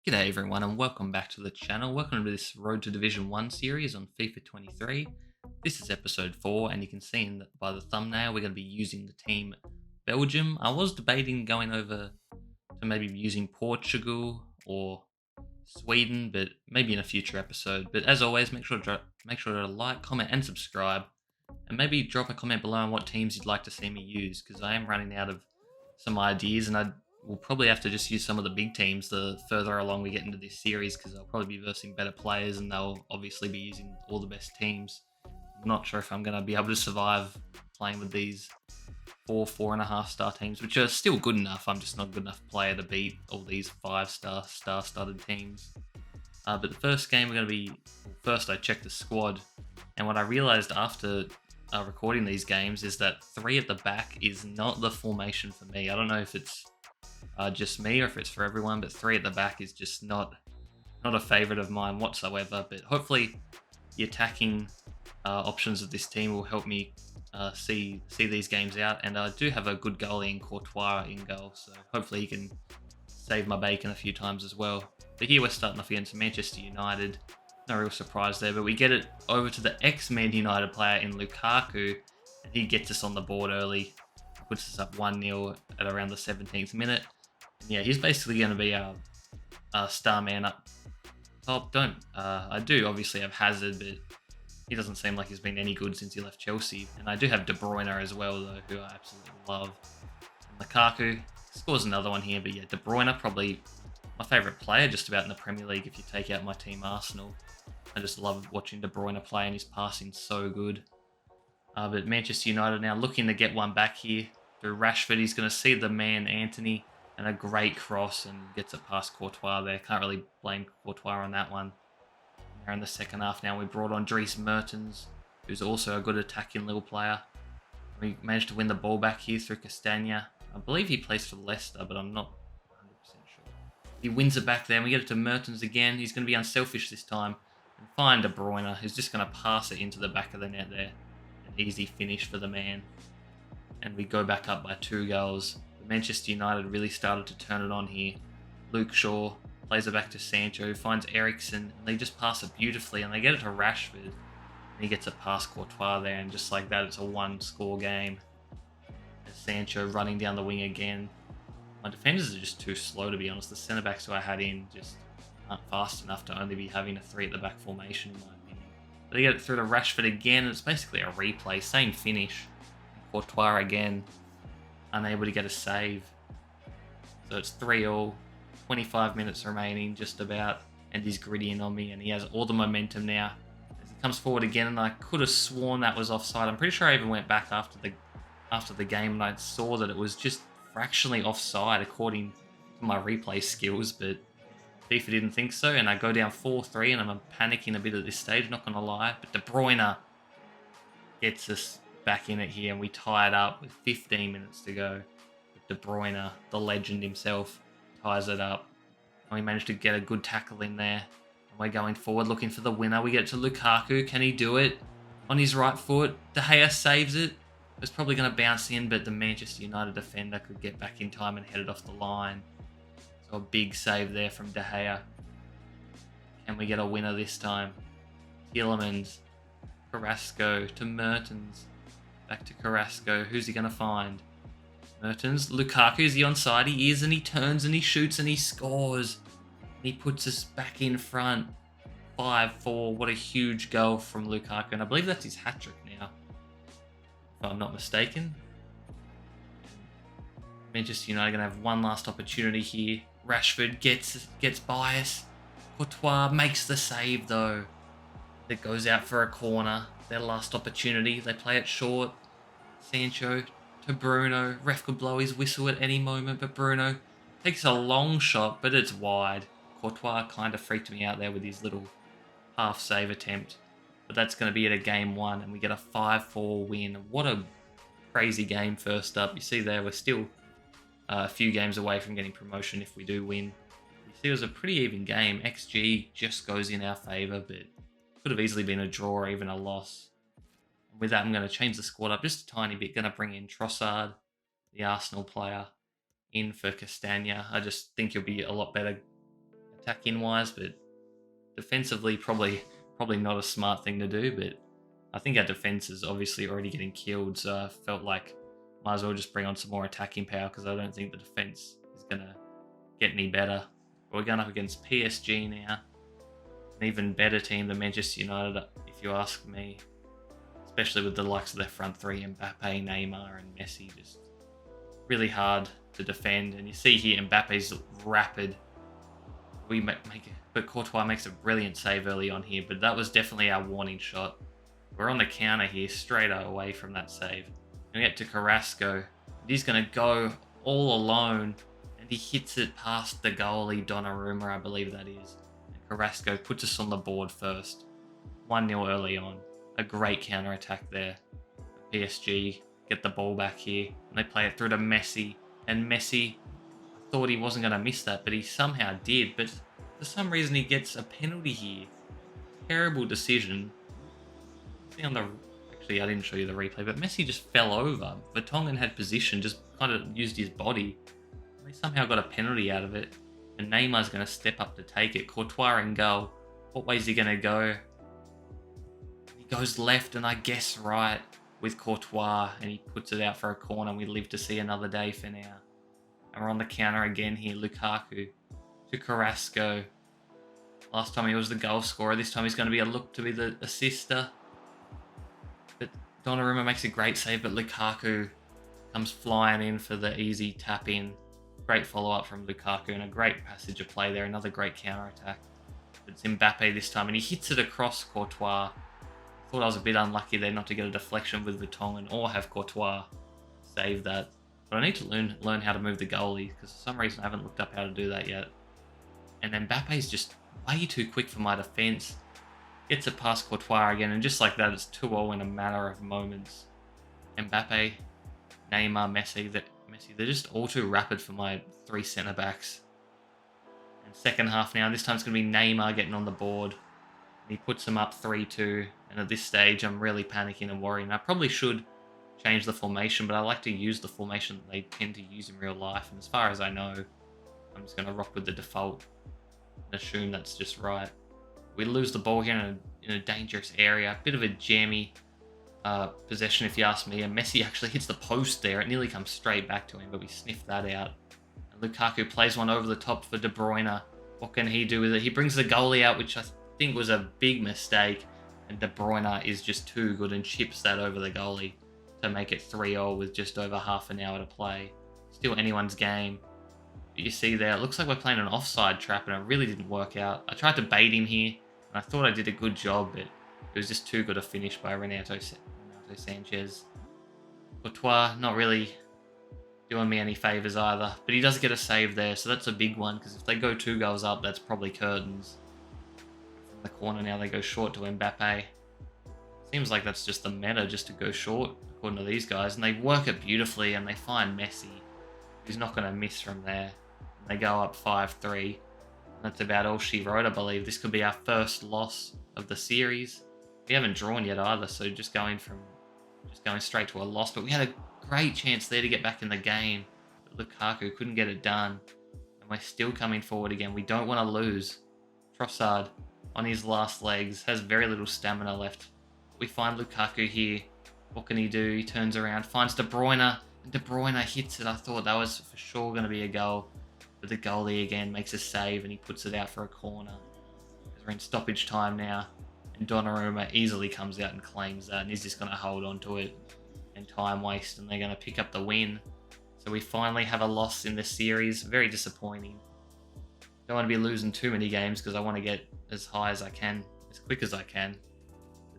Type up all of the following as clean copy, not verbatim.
G'day everyone and welcome back to the channel. Welcome to this Road to Division 1 series on FIFA 23. This is episode 4 and you can see by the thumbnail we're going to be using the team Belgium. I was debating going over to maybe using Portugal or Sweden, but maybe in a future episode. But as always, make sure to like, comment and subscribe, and maybe drop a comment below on what teams you'd like to see me use, because I am running out of some ideas, and I will probably have to just use some of the big teams the further along we get into this series, because I'll probably be versing better players, and they'll obviously be using all the best teams. I'm not sure if I'm going to be able to survive playing with these 4.5 star teams, which are still good enough. I'm just not a good enough player to beat all these 5 star, star-studded teams. But the first game we're going to be... Well, first I checked the squad, and what I realised after recording these games is that 3 at the back is not the formation for me. I don't know if it's just me or if it's for everyone, but 3 at the back is just not a favourite of mine whatsoever. But hopefully the attacking options of this team will help me see these games out, and I do have a good goalie in Courtois in goal, so hopefully he can save my bacon a few times as well. But here we're starting off against Manchester United. No real surprise there, but we get it over to the ex-Man United player in Lukaku, and he gets us on the board early. Puts us up 1-0 at around the 17th minute. And yeah, he's basically going to be our star man up top. I do obviously have Hazard, but he doesn't seem like he's been any good since he left Chelsea. And I do have De Bruyne as well, though, who I absolutely love. And Lukaku scores another one here, but yeah, De Bruyne probably my favourite player just about in the Premier League if you take out my team Arsenal. I just love watching De Bruyne play, and his passing's so good. But Manchester United now looking to get one back here through Rashford. He's going to see the man Anthony, and a great cross, and gets it past Courtois there. Can't really blame Courtois on that one. We're in the second half now. We brought on Dries Mertens, who's also a good attacking little player. We managed to win the ball back here through Castagna. I believe he plays for Leicester, but I'm not 100% sure. He wins it back there, and we get it to Mertens again. He's going to be unselfish this time and find De Bruyne, who's just going to pass it into the back of the net there. An easy finish for the man. And we go back up by 2 goals. But Manchester United really started to turn it on here. Luke Shaw plays it back to Sancho, who finds Eriksen, and they just pass it beautifully, and they get it to Rashford. And he gets it past Courtois there, and just like that, it's a 1-score game. And Sancho running down the wing again. My defenders are just too slow, to be honest. The centre-backs who I had in just aren't fast enough to only be having a 3 at the back formation, in my opinion. But they get it through to Rashford again, and it's basically a replay. Same finish. Courtois again, unable to get a save. So it's 3-all, 25 minutes remaining just about, and he's grittying on me, and he has all the momentum now. As he comes forward again, and I could have sworn that was offside. I'm pretty sure I even went back after the game and I saw that it was just fractionally offside according to my replay skills, but FIFA didn't think so, and I go down 4-3, and I'm panicking a bit at this stage, not going to lie. But De Bruyne gets us back in it here, and we tie it up with 15 minutes to go. De Bruyne, the legend himself, ties it up. And we managed to get a good tackle in there. And we're going forward looking for the winner. We get to Lukaku. Can he do it? On his right foot. De Gea saves it. It's probably going to bounce in, but the Manchester United defender could get back in time and head it off the line. So a big save there from De Gea. Can we get a winner this time? Tielemans. Carrasco to Mertens. Back to Carrasco. Who's he going to find? Mertens. Lukaku. Is he onside? He is, and he turns and he shoots and he scores. And he puts us back in front. 5-4. What a huge goal from Lukaku. And I believe that's his hat-trick now, if I'm not mistaken. Manchester United going to have one last opportunity here. Rashford gets by us. Courtois makes the save, though. It goes out for a corner. Their last opportunity. They play it short. Sancho to Bruno. Ref could blow his whistle at any moment, but Bruno takes a long shot, but it's wide. Courtois kind of freaked me out there with his little half save attempt. But that's going to be it at game 1, and we get a 5-4 win. What a crazy game first up. You see there, we're still a few games away from getting promotion if we do win. You see it was a pretty even game. XG just goes in our favour, but could have easily been a draw or even a loss. With that, I'm going to change the squad up just a tiny bit. Going to bring in Trossard, the Arsenal player, in for Castagna. I just think he'll be a lot better attacking wise, but defensively probably not a smart thing to do. But I think our defense is obviously already getting killed, so I felt like might as well just bring on some more attacking power because I don't think the defense is gonna get any better. We're going up against PSG now, an even better team than Manchester United, if you ask me. Especially with the likes of their front three, Mbappe, Neymar, and Messi, just really hard to defend. And you see here, Mbappe's rapid. We make it, but Courtois makes a brilliant save early on here. But that was definitely our warning shot. We're on the counter here, straight away from that save. And we get to Carrasco. He's going to go all alone, and he hits it past the goalie, Donnarumma, I believe that is. And Carrasco puts us on the board first. 1-0 early on. A great counter-attack there. PSG get the ball back here, and they play it through to Messi. And Messi, I thought he wasn't going to miss that, but he somehow did. But for some reason, he gets a penalty here. Terrible decision. See on the... Actually, I didn't show you the replay, but Messi just fell over. Vertonghen had position, just kind of used his body. They somehow got a penalty out of it. And Neymar's going to step up to take it. Courtois in goal. What way is he going to go? Goes left and I guess right with Courtois, and he puts it out for a corner. We live to see another day for now. And we're on the counter again here. Lukaku to Carrasco. Last time he was the goal scorer. This time he's going to be a look to be the assister. But Donnarumma makes a great save, but Lukaku comes flying in for the easy tap in. Great follow up from Lukaku and a great passage of play there. Another great counter attack. It's Mbappe this time, and he hits it across Courtois. Thought I was a bit unlucky there not to get a deflection with Vertonghen or have Courtois save that. But I need to learn how to move the goalie because for some reason I haven't looked up how to do that yet. And Mbappe's just way too quick for my defence. Gets it past Courtois again, and just like that, it's 2-0 in a matter of moments. Mbappe, Neymar, Messi, they're just all too rapid for my three centre-backs. And second half now, this time it's going to be Neymar getting on the board. He puts them up 3-2, and at this stage, I'm really panicking and worrying. I probably should change the formation, but I like to use the formation that they tend to use in real life. And as far as I know, I'm just going to rock with the default and assume that's just right. We lose the ball here in a dangerous area. A bit of a jammy possession, if you ask me. And Messi actually hits the post there. It nearly comes straight back to him, but we sniffed that out. And Lukaku plays one over the top for De Bruyne. What can he do with it? He brings the goalie out, which I think was a big mistake, and De Bruyne is just too good and chips that over the goalie to make it 3-0 with just over half an hour to play. Still anyone's game. But you see there, it looks like we're playing an offside trap, and it really didn't work out. I tried to bait him here, and I thought I did a good job, but it was just too good a finish by Renato Sanchez. Courtois not really doing me any favours either, but he does get a save there, so that's a big one, because if they go 2 goals up, that's probably curtains. The corner now, they go short to Mbappe. Seems like that's just the meta, just to go short, according to these guys. And they work it beautifully, and they find Messi, who's not going to miss from there. And they go up 5-3. And that's about all she wrote, I believe. This could be our first loss of the series. We haven't drawn yet either, so just going straight to a loss. But we had a great chance there to get back in the game. But Lukaku couldn't get it done. And we're still coming forward again. We don't want to lose. Trossard, on his last legs, has very little stamina left. We find Lukaku here. What can he do? He turns around, finds De Bruyne, and De Bruyne hits it. I thought that was for sure going to be a goal. But the goalie again makes a save, and he puts it out for a corner. We're in stoppage time now, and Donnarumma easily comes out and claims that, and he's just going to hold on to it and time waste, and they're going to pick up the win. So we finally have a loss in this series. Very disappointing. Don't want to be losing too many games because I want to get as high as I can, as quick as I can.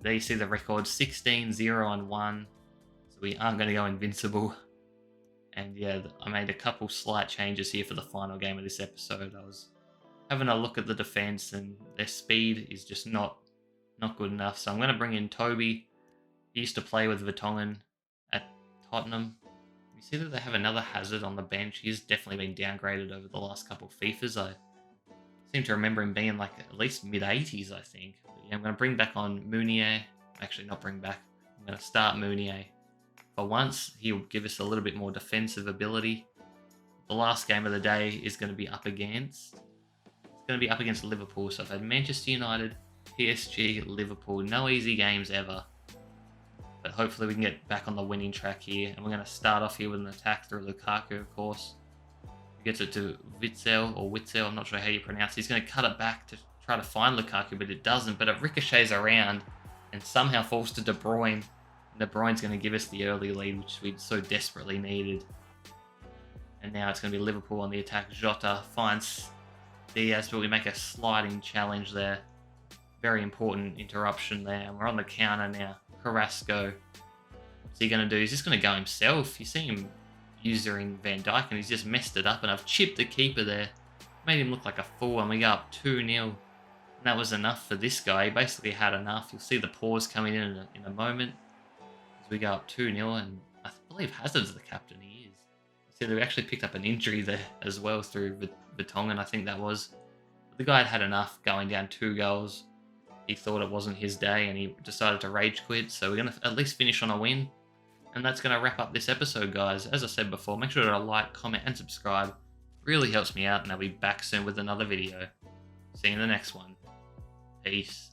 There you see the record, 16-0-1. So we aren't going to go invincible. And yeah, I made a couple slight changes here for the final game of this episode. I was having a look at the defense, and their speed is just not good enough. So I'm going to bring in Toby. He used to play with Vertonghen at Tottenham. You see that they have another Hazard on the bench. He's definitely been downgraded over the last couple of FIFAs. I seem to remember him being like at least mid-80s, I think. But yeah, I'm going to bring back on Meunier. Actually, not bring back. I'm going to start Meunier. For once, he'll give us a little bit more defensive ability. The last game of the day is going to be up against... It's going to be up against Liverpool. So I've had Manchester United, PSG, Liverpool. No easy games ever. But hopefully we can get back on the winning track here. And we're going to start off here with an attack through Lukaku, of course. He gets it to Witzel, I'm not sure how you pronounce it. He's going to cut it back to try to find Lukaku, but it doesn't. But it ricochets around and somehow falls to De Bruyne. And De Bruyne's going to give us the early lead, which we so desperately needed. And now it's going to be Liverpool on the attack. Jota finds Diaz, but we make a sliding challenge there. Very important interruption there. And we're on the counter now. Carrasco. What's he going to do? He's just going to go himself. You see him using Van Dijk and he's just messed it up. And I've chipped the keeper there. Made him look like a fool and we go up 2-0. And that was enough for this guy. He basically had enough. You'll see the pause coming in a moment. As we go up 2-0 and I believe Hazard's the captain. He is. You see we actually picked up an injury there as well through Vertonghen, I think that was. But the guy had enough going down 2 goals. He thought it wasn't his day and he decided to rage quit. So we're going to at least finish on a win. And that's going to wrap up this episode, guys. As I said before, make sure to like, comment, and subscribe. It really helps me out, and I'll be back soon with another video. See you in the next one. Peace.